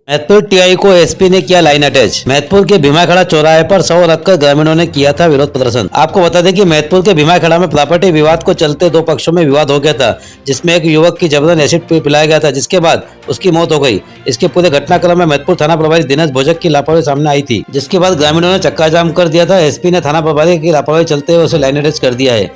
Mehatpur TI को SP ने किया लाइन अटैच। मैहतपुर के भीमाखड़ा चौराहे पर शव रखकर ग्रामीणों ने किया था विरोध प्रदर्शन। आपको बता दें कि मैहतपुर के भीमाखड़ा में प्रॉपर्टी विवाद को चलते दो पक्षों में विवाद हो गया था, जिसमें एक युवक की जबरन एसिड पिलाया गया था, जिसके बाद उसकी मौत हो गई। इसके पूरे घटनाक्रम में मैहतपुर थाना प्रभारी दिनेश भोजक की लापरवाही सामने आई थी, जिसके बाद ग्रामीणों ने चक्का जाम कर दिया था। एसपी ने थाना प्रभारी की लापरवाही चलते हुए उसे लाइन अटैच कर दिया है।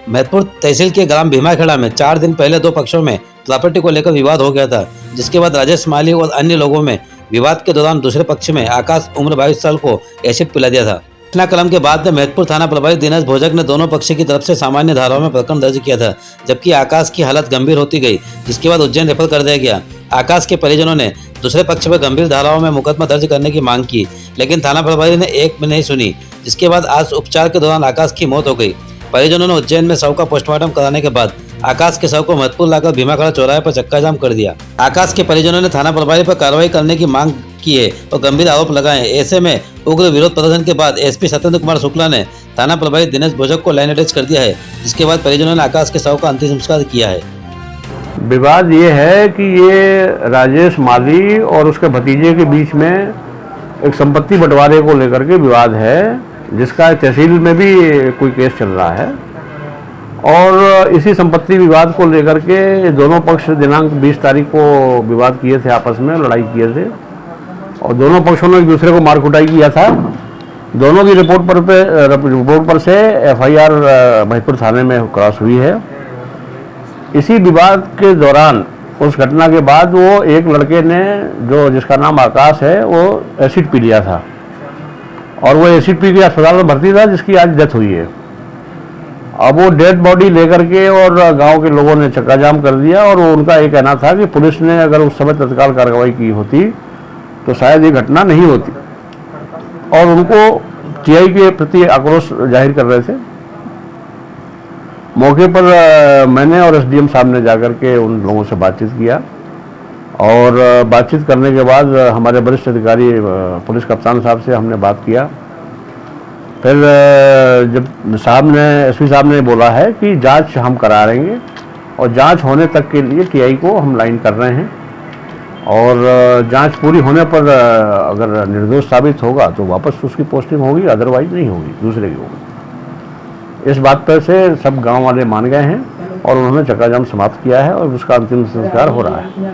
मैहतपुर तहसील के ग्राम भीमाखेड़ा में 4 दिन पहले दो पक्षों में प्रॉपर्टी को लेकर विवाद हो गया था, जिसके बाद राजेश माली और अन्य लोगों में विवाद के दौरान दूसरे पक्ष में आकाश उम्र 22 साल को एसिड पिला दिया था। घटनाक्रम के बाद में मैहतपुर थाना प्रभारी दिनेश भोजक ने दोनों पक्ष की तरफ से सामान्य धाराओं में प्रकरण दर्ज किया था, जबकि आकाश की हालत गंभीर होती गई, जिसके बाद उज्जैन रेफर कर दिया गया। आकाश के परिजनों ने दूसरे पक्ष पर गंभीर धाराओं में मुकदमा दर्ज करने की मांग की, लेकिन थाना प्रभारी ने एक में नहीं सुनी, जिसके बाद आज उपचार के दौरान आकाश की मौत हो गई। परिजनों ने उज्जैन में शव का पोस्टमार्टम कराने के बाद आकाश के शव को मैहतपुर लाकर भीमाखड़ा चौराहे पर चक्का जाम कर दिया। आकाश के परिजनों ने थाना प्रभारी पर कार्रवाई करने की मांग की है और गंभीर आरोप लगाए। ऐसे में उग्र विरोध प्रदर्शन के बाद एसपी सत्येंद्र कुमार शुक्ला ने थाना प्रभारी दिनेश भोजक को लाइन अटैच कर दिया है, जिसके बाद परिजनों ने आकाश के शव का अंतिम संस्कार किया है। विवाद ये है कि ये राजेश माली और उसके भतीजे के बीच में एक संपत्ति बंटवारे को लेकर के विवाद है, जिसका तहसील में भी कोई केस चल रहा है। और इसी संपत्ति विवाद को लेकर के दोनों पक्ष दिनांक 20 तारीख को विवाद किए थे, आपस में लड़ाई किए थे और दोनों पक्षों ने एक दूसरे को मार कुटाई किया था। दोनों की रिपोर्ट पर से एफआईआर मैहतपुर थाने में क्रॉस हुई है। इसी विवाद के दौरान उस घटना के बाद वो एक लड़के ने, जो जिसका नाम आकाश है, वो एसिड पी लिया था और वो एसिड पी के अस्पताल में भर्ती था, जिसकी आज डेथ हुई है। अब वो डेड बॉडी लेकर के और गांव के लोगों ने चक्का जाम कर दिया और उनका ये कहना था कि पुलिस ने अगर उस समय तत्काल कार्रवाई की होती तो शायद ये घटना नहीं होती, और उनको टीआई के प्रति आक्रोश जाहिर कर रहे थे। मौके पर मैंने और एसडीएम साहब ने जाकर के उन लोगों से बातचीत किया और बातचीत करने के बाद हमारे वरिष्ठ अधिकारी पुलिस कप्तान साहब से हमने बात किया। फिर जब एसपी साहब ने बोला है कि जांच हम करा रहेंगे और जांच होने तक के लिए टीआई को हम लाइन कर रहे हैं, और जांच पूरी होने पर अगर निर्दोष साबित होगा तो वापस उसकी पोस्टिंग होगी, अदरवाइज नहीं होगी, दूसरे की होगी। इस बात पर से सब गांव वाले मान गए हैं और उन्होंने चक्का जाम समाप्त किया है और उसका अंतिम संस्कार हो रहा है।